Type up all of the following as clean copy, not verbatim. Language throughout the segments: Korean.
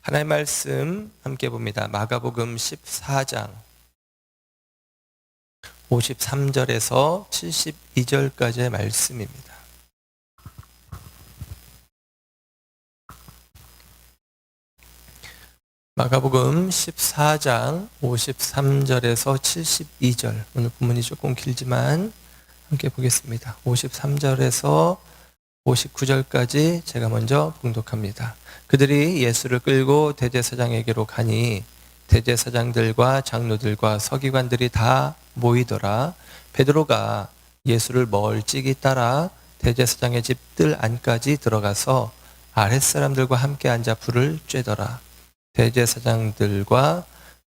하나님의 말씀 함께 봅니다. 마가복음 14장 53절에서 72절까지의 말씀입니다. 마가복음 14장 53절에서 72절, 오늘 본문이 조금 길지만 함께 보겠습니다. 53절에서 59절까지 제가 먼저 봉독합니다. 그들이 예수를 끌고 대제사장에게로 가니 대제사장들과 장로들과 서기관들이 다 모이더라. 베드로가 예수를 멀찍이 따라 대제사장의 집들 안까지 들어가서 아랫사람들과 함께 앉아 불을 쬐더라. 대제사장들과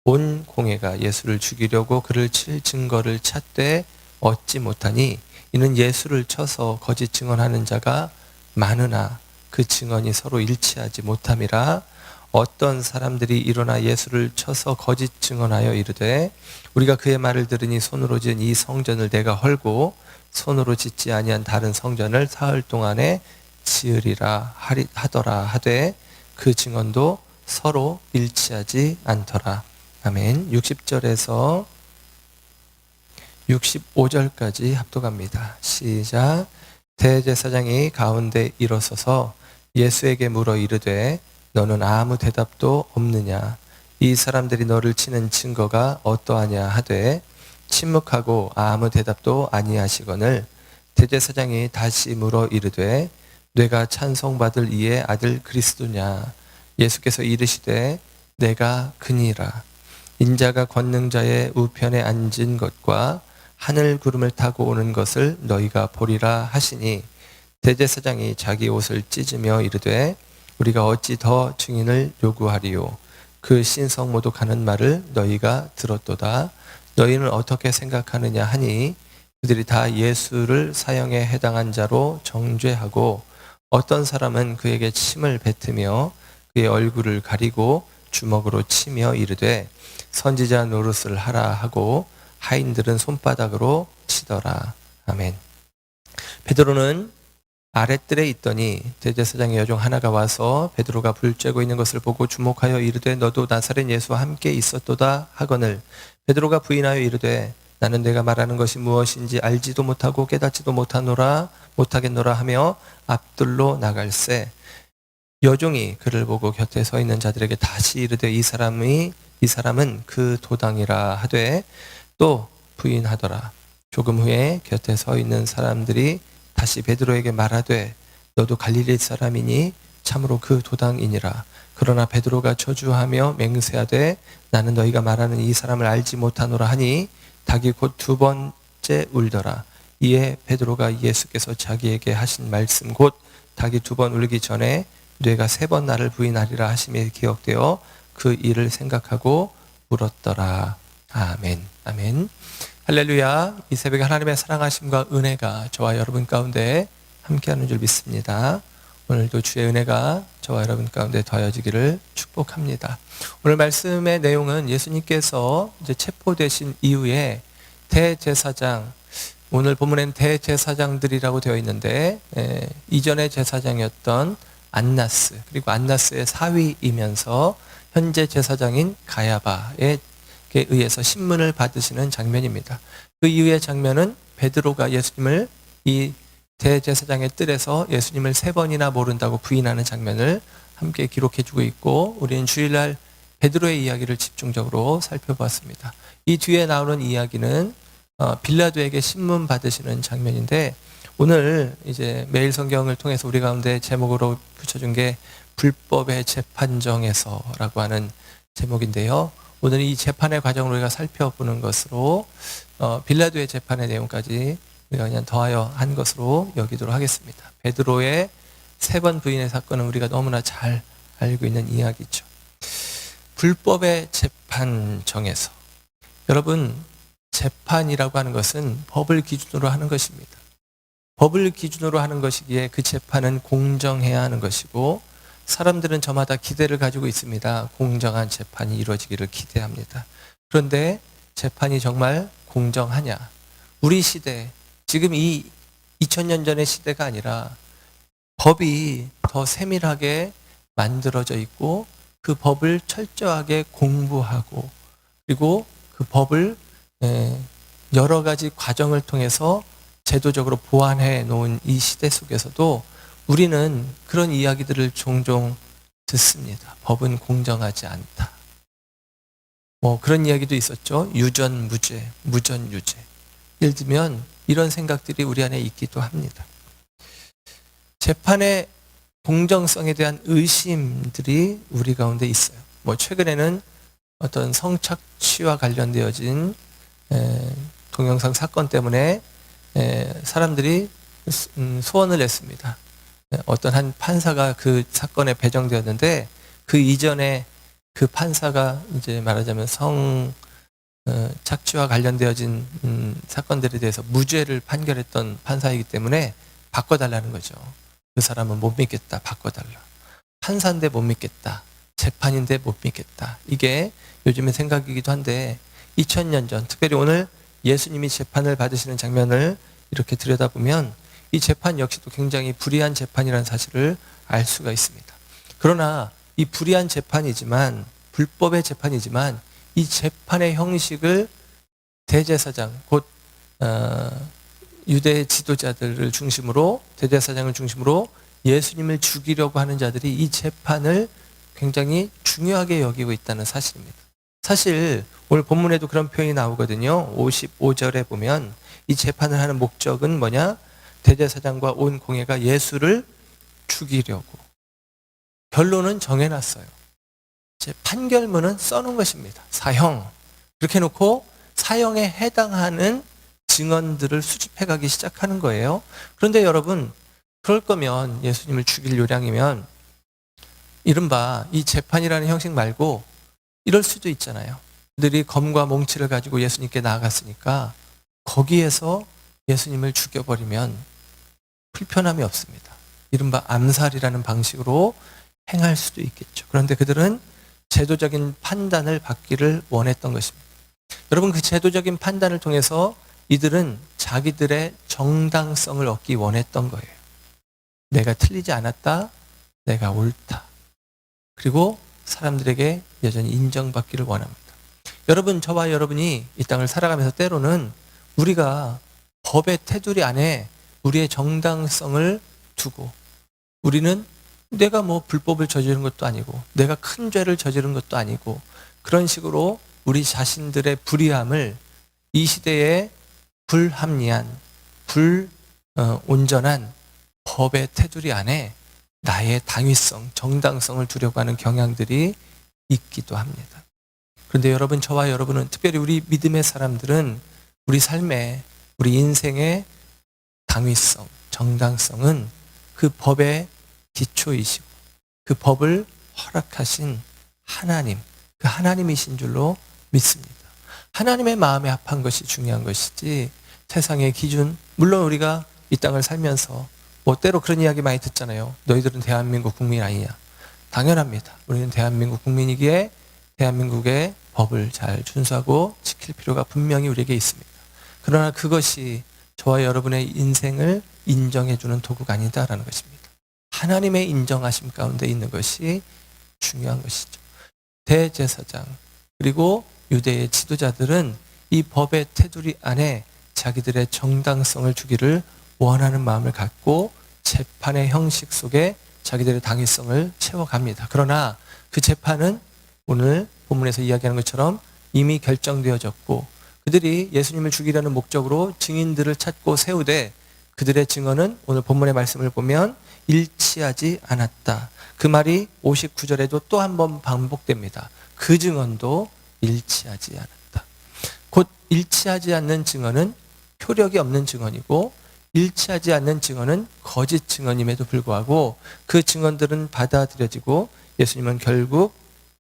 온 공회가 예수를 죽이려고 그를 칠 증거를 찾되 얻지 못하니 이는 예수를 쳐서 거짓 증언하는 자가 많으나 그 증언이 서로 일치하지 못함이라. 어떤 사람들이 일어나 예수를 쳐서 거짓 증언하여 이르되 우리가 그의 말을 들으니 손으로 지은 이 성전을 내가 헐고 손으로 짓지 아니한 다른 성전을 사흘 동안에 지으리라 하더라 하되 그 증언도 서로 일치하지 않더라. 아멘. 60절에서 65절까지 합독합니다. 시작. 대제사장이 가운데 일어서서 예수에게 물어 이르되 너는 아무 대답도 없느냐? 이 사람들이 너를 치는 증거가 어떠하냐 하되 침묵하고 아무 대답도 아니하시거늘 대제사장이 다시 물어 이르되 내가 찬송받을 이의 아들 그리스도냐? 예수께서 이르시되 내가 그니라. 인자가 권능자의 우편에 앉은 것과 하늘 구름을 타고 오는 것을 너희가 보리라 하시니 대제사장이 자기 옷을 찢으며 이르되 우리가 어찌 더 증인을 요구하리요? 그 신성 모독하는 말을 너희가 들었도다. 너희는 어떻게 생각하느냐 하니 그들이 다 예수를 사형에 해당한 자로 정죄하고 어떤 사람은 그에게 침을 뱉으며 그의 얼굴을 가리고 주먹으로 치며 이르되 선지자 노릇을 하라 하고 하인들은 손바닥으로 치더라. 아멘. 베드로는 아랫뜰에 있더니 대제사장의 여종 하나가 와서 베드로가 불 쬐고 있는 것을 보고 주목하여 이르되 너도 나사렛 예수와 함께 있었도다 하거늘 베드로가 부인하여 이르되 나는 내가 말하는 것이 무엇인지 알지도 못하고 깨닫지도 못하겠노라 하며 앞뜰로 나갈새 여종이 그를 보고 곁에 서 있는 자들에게 다시 이르되 이 사람은 그 도당이라 하되 또 부인하더라. 조금 후에 곁에 서 있는 사람들이 다시 베드로에게 말하되 너도 갈릴리 사람이니 참으로 그 도당이니라. 그러나 베드로가 저주하며 맹세하되 나는 너희가 말하는 이 사람을 알지 못하노라 하니 닭이 곧 두 번째 울더라. 이에 베드로가 예수께서 자기에게 하신 말씀 곧 닭이 두 번 울기 전에 뇌가 세 번 나를 부인하리라 하심이 기억되어 그 일을 생각하고 울었더라. 아멘. 아멘. 할렐루야. 이 새벽에 하나님의 사랑하심과 은혜가 저와 여러분 가운데 함께하는 줄 믿습니다. 오늘도 주의 은혜가 저와 여러분 가운데 더하여지기를 축복합니다. 오늘 말씀의 내용은 예수님께서 이제 체포되신 이후에 대제사장, 오늘 본문엔 대제사장들이라고 되어 있는데 이전의 제사장이었던 안나스, 그리고 안나스의 사위이면서 현재 제사장인 가야바에 의해서 신문을 받으시는 장면입니다. 그 이후의 장면은 베드로가 예수님을 이 대제사장의 뜰에서 예수님을 세 번이나 모른다고 부인하는 장면을 함께 기록해주고 있고 우리는 주일날 베드로의 이야기를 집중적으로 살펴봤습니다. 이 뒤에 나오는 이야기는 빌라도에게 신문 받으시는 장면인데 오늘 이제 매일 성경을 통해서 우리 가운데 제목으로 붙여준 게 불법의 재판정에서라고 하는 제목인데요. 오늘 이 재판의 과정을 우리가 살펴보는 것으로 빌라도의 재판의 내용까지 우리가 그냥 더하여 한 것으로 여기도록 하겠습니다. 베드로의 세 번 부인의 사건은 우리가 너무나 잘 알고 있는 이야기죠. 불법의 재판정에서 여러분 재판이라고 하는 것은 법을 기준으로 하는 것입니다. 법을 기준으로 하는 것이기에 그 재판은 공정해야 하는 것이고 사람들은 저마다 기대를 가지고 있습니다. 공정한 재판이 이루어지기를 기대합니다. 그런데 재판이 정말 공정하냐? 우리 시대, 지금 이 2000년 전의 시대가 아니라 법이 더 세밀하게 만들어져 있고 그 법을 철저하게 공부하고 그리고 그 법을 여러 가지 과정을 통해서 제도적으로 보완해 놓은 이 시대 속에서도 우리는 그런 이야기들을 종종 듣습니다. 법은 공정하지 않다. 그런 이야기도 있었죠. 유전무죄, 무전유죄. 예를 들면 이런 생각들이 우리 안에 있기도 합니다. 재판의 공정성에 대한 의심들이 우리 가운데 있어요. 최근에는 어떤 성착취와 관련되어진 동영상 사건 때문에 사람들이 소원을 냈습니다. 어떤 한 판사가 그 사건에 배정되었는데 그 이전에 그 판사가 이제 말하자면 착취와 관련되어진 사건들에 대해서 무죄를 판결했던 판사이기 때문에 바꿔달라는 거죠. 그 사람은 못 믿겠다. 바꿔달라. 판사인데 못 믿겠다. 재판인데 못 믿겠다. 이게 요즘의 생각이기도 한데 2000년 전 특별히 오늘 예수님이 재판을 받으시는 장면을 이렇게 들여다보면 이 재판 역시도 굉장히 불의한 재판이라는 사실을 알 수가 있습니다. 그러나 이 불의한 재판이지만 불법의 재판이지만 이 재판의 형식을 대제사장 곧 유대 지도자들을 중심으로 대제사장을 중심으로 예수님을 죽이려고 하는 자들이 이 재판을 굉장히 중요하게 여기고 있다는 사실입니다. 사실 오늘 본문에도 그런 표현이 나오거든요. 55절에 보면 이 재판을 하는 목적은 뭐냐? 대제사장과 온 공회가 예수를 죽이려고. 결론은 정해놨어요. 제 판결문은 써놓은 것입니다. 사형. 그렇게 해놓고 사형에 해당하는 증언들을 수집해가기 시작하는 거예요. 그런데 여러분, 그럴 거면 예수님을 죽일 요량이면 이른바 이 재판이라는 형식 말고 이럴 수도 있잖아요. 그들이 검과 몽치를 가지고 예수님께 나아갔으니까 거기에서 예수님을 죽여버리면 불편함이 없습니다. 이른바 암살이라는 방식으로 행할 수도 있겠죠. 그런데 그들은 제도적인 판단을 받기를 원했던 것입니다. 여러분, 그 제도적인 판단을 통해서 이들은 자기들의 정당성을 얻기 원했던 거예요. 내가 틀리지 않았다, 내가 옳다. 그리고 사람들에게 여전히 인정받기를 원합니다. 여러분, 저와 여러분이 이 땅을 살아가면서 때로는 우리가 법의 테두리 안에 우리의 정당성을 두고 우리는 내가 불법을 저지른 것도 아니고 내가 큰 죄를 저지른 것도 아니고 그런 식으로 우리 자신들의 불의함을 이 시대의 불합리한 온전한 법의 테두리 안에 나의 당위성, 정당성을 두려고 하는 경향들이 있기도 합니다. 그런데 여러분, 저와 여러분은 특별히 우리 믿음의 사람들은 우리 삶의, 우리 인생의 당위성, 정당성은 그 법의 기초이시고 그 법을 허락하신 하나님, 그 하나님이신 줄로 믿습니다. 하나님의 마음에 합한 것이 중요한 것이지 세상의 기준, 물론 우리가 이 땅을 살면서 때로 그런 이야기 많이 듣잖아요. 너희들은 대한민국 국민 아니냐. 당연합니다. 우리는 대한민국 국민이기에 대한민국의 법을 잘 준수하고 지킬 필요가 분명히 우리에게 있습니다. 그러나 그것이 저와 여러분의 인생을 인정해주는 도구가 아니다라는 것입니다. 하나님의 인정하심 가운데 있는 것이 중요한 것이죠. 대제사장 그리고 유대의 지도자들은 이 법의 테두리 안에 자기들의 정당성을 주기를 원하는 마음을 갖고 재판의 형식 속에 자기들의 당위성을 채워갑니다. 그러나 그 재판은 오늘 본문에서 이야기하는 것처럼 이미 결정되어졌고 그들이 예수님을 죽이려는 목적으로 증인들을 찾고 세우되 그들의 증언은 오늘 본문의 말씀을 보면 일치하지 않았다. 그 말이 59절에도 또 한 번 반복됩니다. 그 증언도 일치하지 않았다. 곧 일치하지 않는 증언은 효력이 없는 증언이고 일치하지 않는 증언은 거짓 증언임에도 불구하고 그 증언들은 받아들여지고 예수님은 결국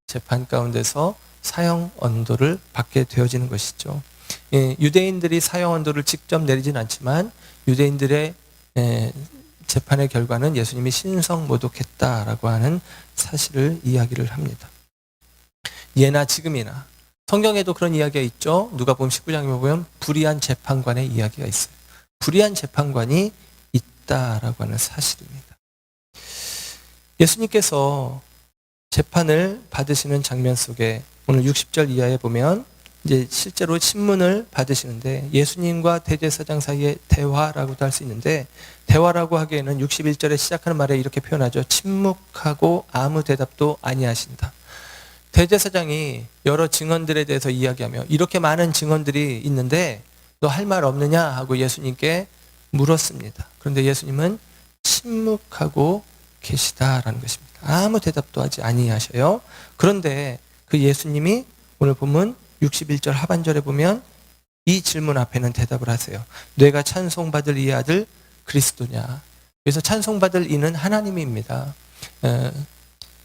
재판 가운데서 사형 언도를 받게 되어지는 것이죠. 유대인들이 사형 언도를 직접 내리진 않지만 유대인들의 재판의 결과는 예수님이 신성모독했다라고 하는 사실을 이야기를 합니다. 예나 지금이나 성경에도 그런 이야기가 있죠. 누가복음 19장에 보면 불의한 재판관의 이야기가 있어요. 불의한 재판관이 있다라고 하는 사실입니다. 예수님께서 재판을 받으시는 장면 속에 오늘 60절 이하에 보면 이제 실제로 신문을 받으시는데 예수님과 대제사장 사이의 대화라고도 할 수 있는데, 대화라고 하기에는 61절에 시작하는 말에 이렇게 표현하죠. 침묵하고 아무 대답도 아니하신다. 대제사장이 여러 증언들에 대해서 이야기하며 이렇게 많은 증언들이 있는데 너 할 말 없느냐 하고 예수님께 물었습니다. 그런데 예수님은 침묵하고 계시다라는 것입니다. 아무 대답도 하지 아니하셔요. 그런데 그 예수님이 오늘 본문 61절 하반절에 보면 이 질문 앞에는 대답을 하세요. 내가 찬송받을 이 아들 그리스도냐. 그래서 찬송받을 이는 하나님입니다.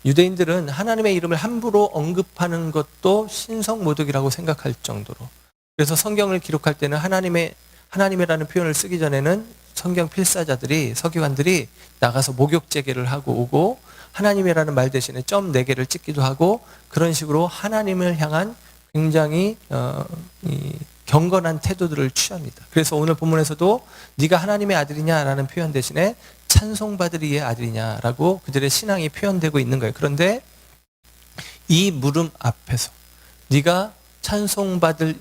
유대인들은 하나님의 이름을 함부로 언급하는 것도 신성모독이라고 생각할 정도로, 그래서 성경을 기록할 때는 하나님이라는 표현을 쓰기 전에는 성경 필사자들이, 서기관들이 나가서 목욕 재개를 하고 오고 하나님이라는 말 대신에 점 4개를 찍기도 하고 그런 식으로 하나님을 향한 굉장히 경건한 태도들을 취합니다. 그래서 오늘 본문에서도 네가 하나님의 아들이냐라는 표현 대신에 찬송받을 이의 아들이냐라고 그들의 신앙이 표현되고 있는 거예요. 그런데 이 물음 앞에서 네가 찬송받을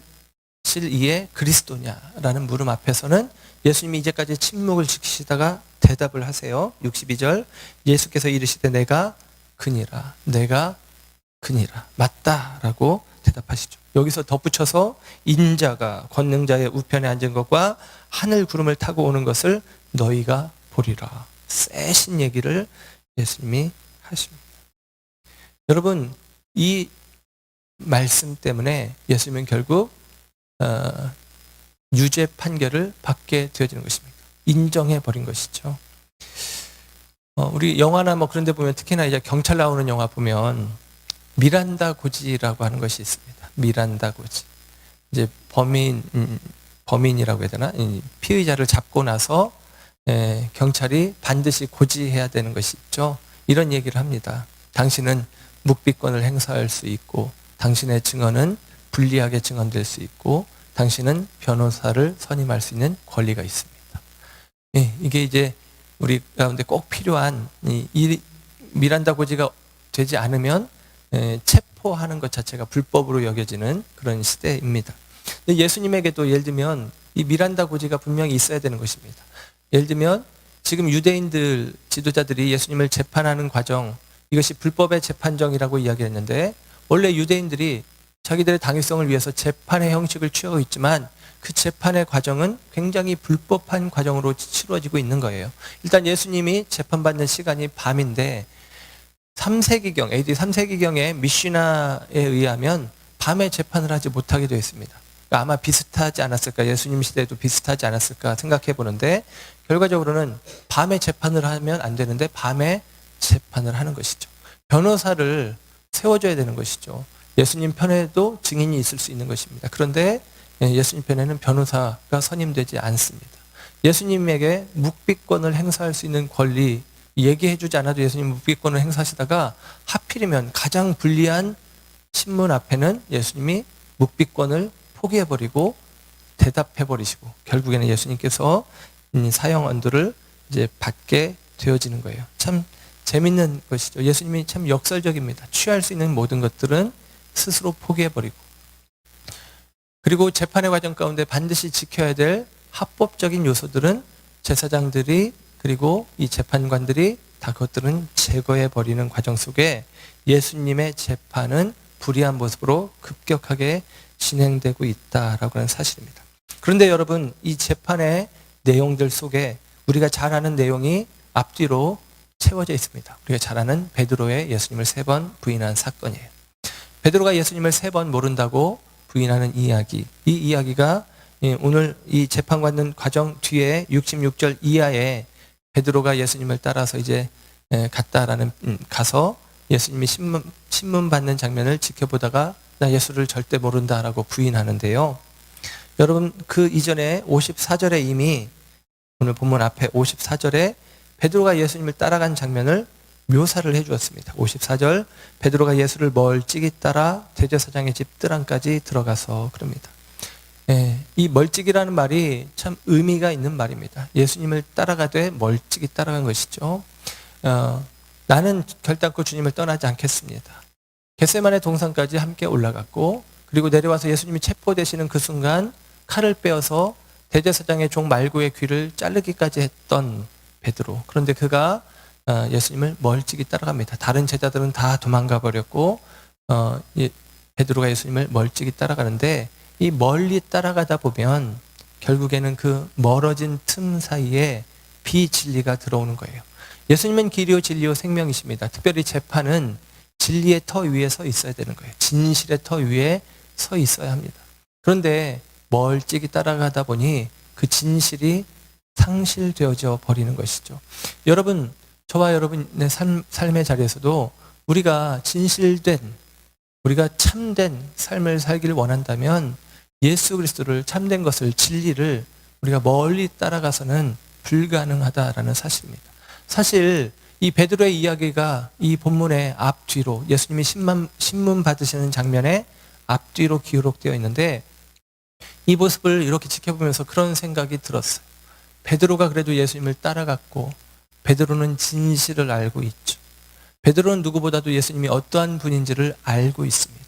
이의 그리스도냐라는 물음 앞에서는 예수님이 이제까지 침묵을 지키시다가 대답을 하세요. 62절 예수께서 이르시되 내가 그니라, 내가 그니라, 맞다라고 대답하시죠. 여기서 덧붙여서 인자가 권능자의 우편에 앉은 것과 하늘 구름을 타고 오는 것을 너희가 보리라. 세신 얘기를 예수님이 하십니다. 여러분, 이 말씀 때문에 예수님은 결국 유죄 판결을 받게 되어지는 것입니다. 인정해 버린 것이죠. 우리 영화나 뭐 그런 데 보면, 특히나 이제 경찰 나오는 영화 보면 미란다 고지라고 하는 것이 있습니다. 미란다 고지. 이제 범인이라고 해야 되나? 피의자를 잡고 나서 경찰이 반드시 고지해야 되는 것이 있죠. 이런 얘기를 합니다. 당신은 묵비권을 행사할 수 있고, 당신의 증언은 불리하게 증언될 수 있고, 당신은 변호사를 선임할 수 있는 권리가 있습니다. 이게 이제 우리 가운데 꼭 필요한 이 미란다 고지가 되지 않으면 체포하는 것 자체가 불법으로 여겨지는 그런 시대입니다. 근데 예수님에게도 예를 들면 이 미란다 고지가 분명히 있어야 되는 것입니다. 예를 들면 지금 유대인들 지도자들이 예수님을 재판하는 과정, 이것이 불법의 재판정이라고 이야기했는데, 원래 유대인들이 자기들의 당위성을 위해서 재판의 형식을 취하고 있지만 그 재판의 과정은 굉장히 불법한 과정으로 치러지고 있는 거예요. 일단 예수님이 재판받는 시간이 밤인데 3세기경, AD 3세기경에 미시나에 의하면 밤에 재판을 하지 못하게 되어 있습니다. 그러니까 아마 비슷하지 않았을까, 예수님 시대에도 비슷하지 않았을까 생각해 보는데, 결과적으로는 밤에 재판을 하면 안 되는데 밤에 재판을 하는 것이죠. 변호사를 세워줘야 되는 것이죠. 예수님 편에도 증인이 있을 수 있는 것입니다. 그런데 예수님 편에는 변호사가 선임되지 않습니다. 예수님에게 묵비권을 행사할 수 있는 권리 얘기해주지 않아도 예수님 묵비권을 행사하시다가 하필이면 가장 불리한 신문 앞에는 예수님이 묵비권을 포기해버리고 대답해버리시고 결국에는 예수님께서 사형 언도를 이제 받게 되어지는 거예요. 참 재밌는 것이죠. 예수님이 참 역설적입니다. 취할 수 있는 모든 것들은 스스로 포기해버리고, 그리고 재판의 과정 가운데 반드시 지켜야 될 합법적인 요소들은 제사장들이 그리고 이 재판관들이 다 그것들은 제거해버리는 과정 속에 예수님의 재판은 불의한 모습으로 급격하게 진행되고 있다라고 하는 사실입니다. 그런데 여러분, 이 재판의 내용들 속에 우리가 잘 아는 내용이 앞뒤로 채워져 있습니다. 우리가 잘 아는 베드로의 예수님을 3번 부인한 사건이에요. 베드로가 예수님을 3번 모른다고 부인하는 이야기, 이 이야기가 오늘 이 재판받는 과정 뒤에 66절 이하에 베드로가 예수님을 따라서 이제 가서 예수님이 신문 받는 장면을 지켜보다가 나 예수를 절대 모른다라고 부인하는데요. 여러분, 그 이전에 54절에 이미 오늘 본문 앞에 54절에 베드로가 예수님을 따라간 장면을 묘사를 해주었습니다. 54절 베드로가 예수를 멀찍이 따라 대제사장의 집 뜰 안까지 들어가서 그럽니다. 이 멀찍이라는 말이 참 의미가 있는 말입니다. 예수님을 따라가되 멀찍이 따라간 것이죠. 나는 결단코 주님을 떠나지 않겠습니다. 겟세마네 동산까지 함께 올라갔고, 그리고 내려와서 예수님이 체포되시는 그 순간 칼을 빼어서 대제사장의 종 말고의 귀를 자르기까지 했던 베드로. 그런데 그가 예수님을 멀찍이 따라갑니다. 다른 제자들은 다 도망가 버렸고 베드로가 예수님을 멀찍이 따라가는데, 이 멀리 따라가다 보면 결국에는 그 멀어진 틈 사이에 비진리가 들어오는 거예요. 예수님은 길이요 진리요 생명이십니다. 특별히 재판은 진리의 터 위에 서 있어야 되는 거예요. 진실의 터 위에 서 있어야 합니다. 그런데 멀찍이 따라가다 보니 그 진실이 상실되어져 버리는 것이죠. 여러분, 저와 여러분의 삶의 자리에서도 우리가 진실된, 우리가 참된 삶을 살기를 원한다면 예수 그리스도를, 참된 것을, 진리를 우리가 멀리 따라가서는 불가능하다라는 사실입니다. 사실 이 베드로의 이야기가 이 본문의 앞뒤로, 예수님이 신문 받으시는 장면의 앞뒤로 기록되어 있는데, 이 모습을 이렇게 지켜보면서 그런 생각이 들었어요. 베드로가 그래도 예수님을 따라갔고, 베드로는 진실을 알고 있죠. 베드로는 누구보다도 예수님이 어떠한 분인지를 알고 있습니다.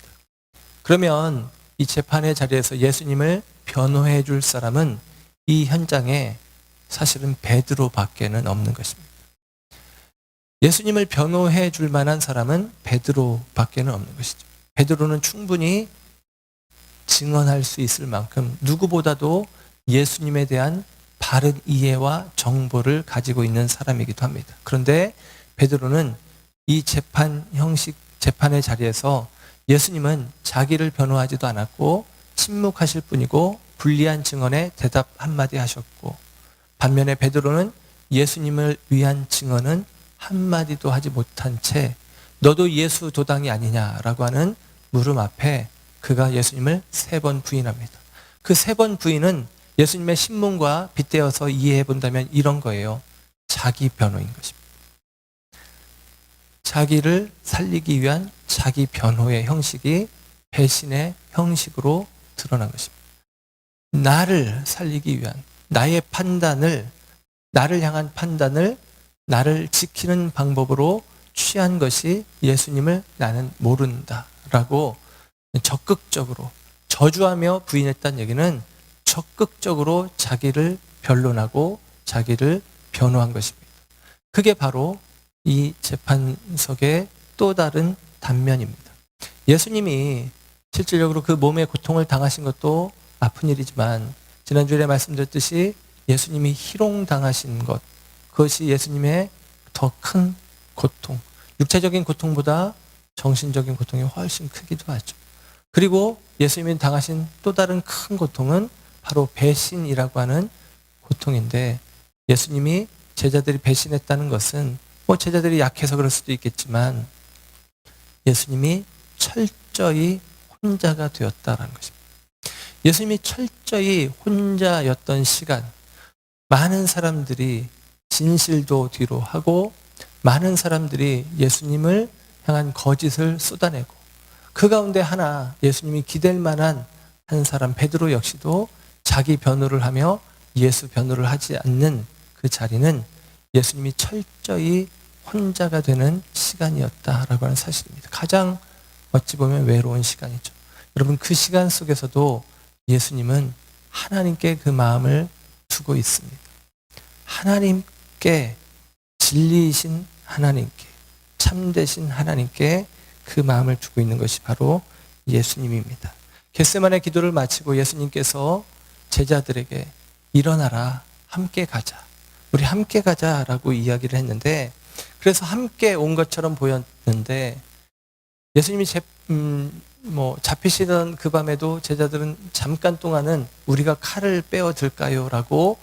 그러면 이 재판의 자리에서 예수님을 변호해 줄 사람은 이 현장에 사실은 베드로밖에는 없는 것입니다. 예수님을 변호해 줄 만한 사람은 베드로밖에는 없는 것이죠. 베드로는 충분히 증언할 수 있을 만큼 누구보다도 예수님에 대한 바른 이해와 정보를 가지고 있는 사람이기도 합니다. 그런데 베드로는 이 재판의 자리에서 예수님은 자기를 변호하지도 않았고 침묵하실 뿐이고 불리한 증언에 대답 한마디 하셨고, 반면에 베드로는 예수님을 위한 증언은 한마디도 하지 못한 채 너도 예수 도당이 아니냐라고 하는 물음 앞에 그가 예수님을 3번 부인합니다. 그 3번 부인은 예수님의 신문과 빗대어서 이해해 본다면 이런 거예요. 자기 변호인 것입니다. 자기를 살리기 위한 자기 변호의 형식이 배신의 형식으로 드러난 것입니다. 나를 살리기 위한 나의 판단을, 나를 향한 판단을 나를 지키는 방법으로 취한 것이 예수님을 나는 모른다라고 적극적으로 저주하며 부인했다는 얘기는 적극적으로 자기를 변론하고 자기를 변호한 것입니다. 그게 바로 이 재판석의 또 다른 단면입니다. 예수님이 실질적으로 그 몸의 고통을 당하신 것도 아픈 일이지만, 지난주에 말씀드렸듯이 예수님이 희롱당하신 것, 그것이 예수님의 더 큰 고통, 육체적인 고통보다 정신적인 고통이 훨씬 크기도 하죠. 그리고 예수님이 당하신 또 다른 큰 고통은 바로 배신이라고 하는 고통인데, 예수님이 제자들이 배신했다는 것은 제자들이 약해서 그럴 수도 있겠지만 예수님이 철저히 혼자가 되었다라는 것입니다. 예수님이 철저히 혼자였던 시간, 많은 사람들이 진실도 뒤로 하고 많은 사람들이 예수님을 향한 거짓을 쏟아내고, 그 가운데 하나 예수님이 기댈 만한 한 사람 베드로 역시도 자기 변호를 하며 예수 변호를 하지 않는 그 자리는 예수님이 철저히 혼자가 되는 시간이었다라고 하는 사실입니다. 가장 어찌 보면 외로운 시간이죠. 여러분, 그 시간 속에서도 예수님은 하나님께 그 마음을 두고 있습니다. 하나님께, 진리이신 하나님께, 참되신 하나님께 그 마음을 두고 있는 것이 바로 예수님입니다. 겟세마네 기도를 마치고 예수님께서 제자들에게 일어나라, 함께 가자, 우리 함께 가자라고 이야기를 했는데, 그래서 함께 온 것처럼 보였는데, 예수님이 잡히시던 그 밤에도 제자들은 잠깐 동안은 우리가 칼을 빼어 들까요? 라고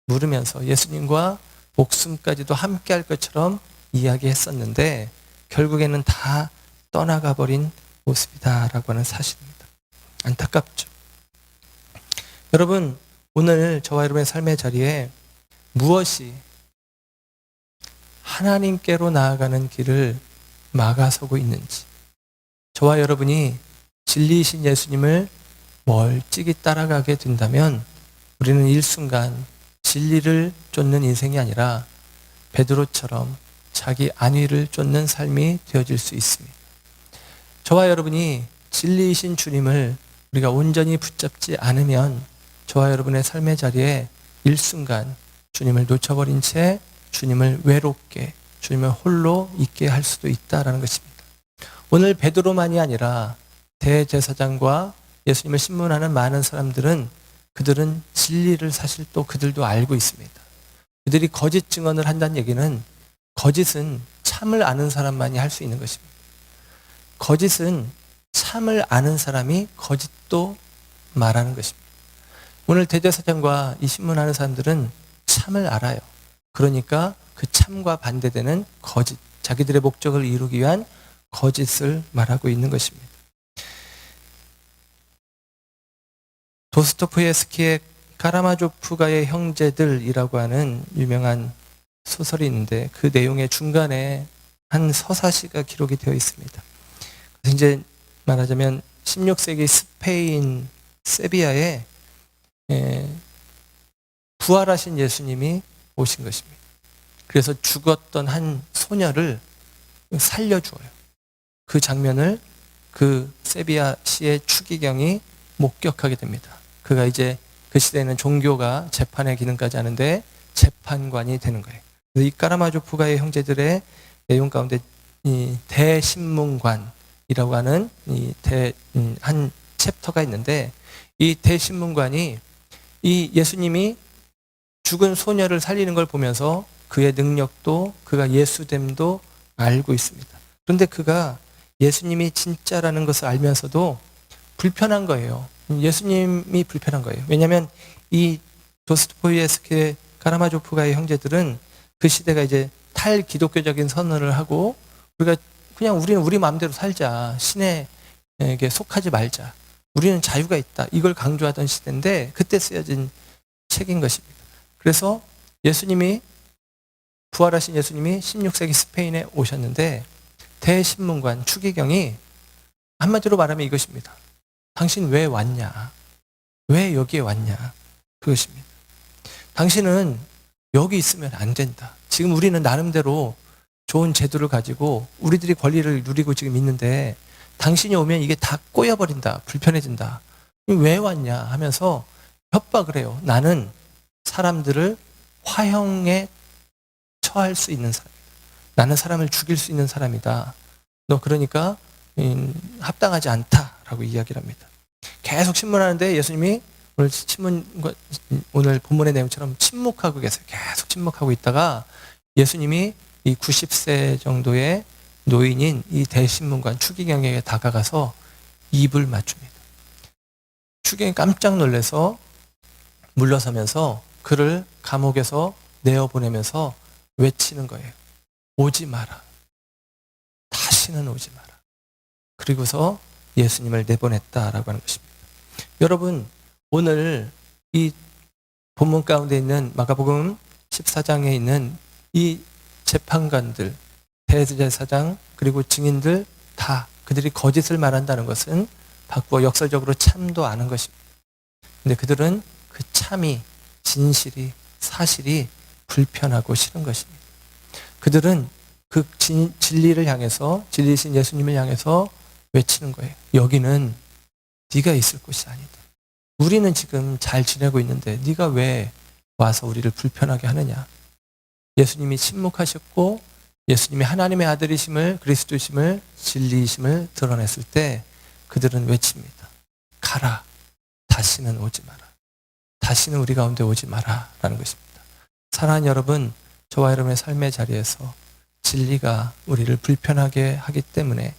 물으면서 예수님과 목숨까지도 함께 할 것처럼 이야기했었는데, 결국에는 다 떠나가 버린 모습이다라고 하는 사실입니다. 안타깝죠. 여러분, 오늘 저와 여러분의 삶의 자리에 무엇이 하나님께로 나아가는 길을 막아서고 있는지, 저와 여러분이 진리이신 예수님을 멀찍이 따라가게 된다면 우리는 일순간 진리를 쫓는 인생이 아니라 베드로처럼 자기 안위를 쫓는 삶이 되어질 수 있습니다. 저와 여러분이 진리이신 주님을 우리가 온전히 붙잡지 않으면 저와 여러분의 삶의 자리에 일순간 주님을 놓쳐버린 채 주님을 외롭게, 주님을 홀로 있게 할 수도 있다라는 것입니다. 오늘 베드로만이 아니라 대제사장과 예수님을 신문하는 많은 사람들은 그들은 진리를 사실 또 그들도 알고 있습니다. 그들이 거짓 증언을 한다는 얘기는 거짓은 참을 아는 사람만이 할 수 있는 것입니다. 거짓은 참을 아는 사람이 거짓도 말하는 것입니다. 오늘 대제사장과 이 신문하는 사람들은 참을 알아요. 그러니까 그 참과 반대되는 거짓, 자기들의 목적을 이루기 위한 거짓을 말하고 있는 것입니다. 도스토옙스키의 카라마조프가의 형제들이라고 하는 유명한 소설이 있는데 그 내용의 중간에 한 서사시가 기록이 되어 있습니다. 그래서 이제 말하자면 16세기 스페인 세비야에 부활하신 예수님이 오신 것입니다. 그래서 죽었던 한 소녀를 살려주어요. 그 장면을 그 세비야시의 추기경이 목격하게 됩니다. 그가 이제 그 시대에는 종교가 재판의 기능까지 하는데 재판관이 되는 거예요. 그래서 이 까라마조프가의 형제들의 내용 가운데 이 대신문관이라고 하는 한 챕터가 있는데 이 대신문관이 이 예수님이 죽은 소녀를 살리는 걸 보면서 그의 능력도 그가 예수됨도 알고 있습니다. 그런데 그가 예수님이 진짜라는 것을 알면서도 불편한 거예요. 예수님이 불편한 거예요. 왜냐하면 이 도스토옙스키의 카라마조프가의 형제들은 그 시대가 이제 탈기독교적인 선언을 하고 우리가 그냥 우리는 우리 마음대로 살자. 신에게 속하지 말자. 우리는 자유가 있다. 이걸 강조하던 시대인데 그때 쓰여진 책인 것입니다. 그래서 예수님이 부활하신 예수님이 16세기 스페인에 오셨는데 대신문관 추기경이 한마디로 말하면 이것입니다. 당신 왜 왔냐? 왜 여기에 왔냐? 그것입니다. 당신은 여기 있으면 안 된다. 지금 우리는 나름대로 좋은 제도를 가지고 우리들이 권리를 누리고 지금 있는데 당신이 오면 이게 다 꼬여버린다. 불편해진다. 왜 왔냐 하면서 협박을 해요. 나는 사람들을 화형에 처할 수 있는 사람이다. 나는 사람을 죽일 수 있는 사람이다. 너 그러니까 합당하지 않다라고 이야기를 합니다. 계속 신문하는데 예수님이 오늘 본문의 내용처럼 침묵하고 계세요. 계속 침묵하고 있다가 예수님이 이 90세 정도의 노인인 이 대신문관 추기경에게 다가가서 입을 맞춥니다. 추기경이 깜짝 놀라서 물러서면서 그를 감옥에서 내어보내면서 외치는 거예요. 오지 마라. 다시는 오지 마라. 그리고서 예수님을 내보냈다라고 하는 것입니다. 여러분, 오늘 이 본문 가운데 있는 마가복음 14장에 있는 이 재판관들, 대제사장 그리고 증인들 다 그들이 거짓을 말한다는 것은 바꾸어 역설적으로 참도 아는 것입니다. 근데 그들은 그 참이, 진실이, 사실이 불편하고 싫은 것입니다. 그들은 그 진리를 향해서, 진리이신 예수님을 향해서 외치는 거예요. 여기는 네가 있을 곳이 아니다. 우리는 지금 잘 지내고 있는데 네가 왜 와서 우리를 불편하게 하느냐. 예수님이 침묵하셨고 예수님이 하나님의 아들이심을, 그리스도이심을, 진리이심을 드러냈을 때 그들은 외칩니다. 가라. 다시는 오지 마라. 다시는 우리 가운데 오지 마라 라는 것입니다. 사랑하는 여러분, 저와 여러분의 삶의 자리에서 진리가 우리를 불편하게 하기 때문에,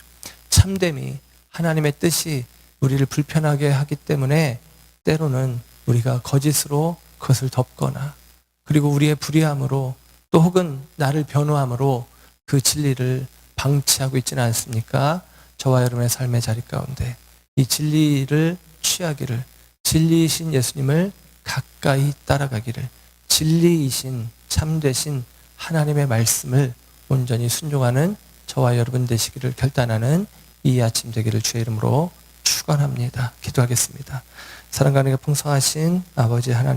참됨이, 하나님의 뜻이 우리를 불편하게 하기 때문에 때로는 우리가 거짓으로 그것을 덮거나 그리고 우리의 불의함으로 또 혹은 나를 변호함으로 그 진리를 방치하고 있지는 않습니까? 저와 여러분의 삶의 자리 가운데 이 진리를 취하기를, 진리이신 예수님을 가까이 따라가기를, 진리이신 참되신 하나님의 말씀을 온전히 순종하는 저와 여러분 되시기를 결단하는 이 아침 되기를 주의 이름으로 축원합니다. 기도하겠습니다. 사랑과 은혜가 풍성하신 아버지 하나님,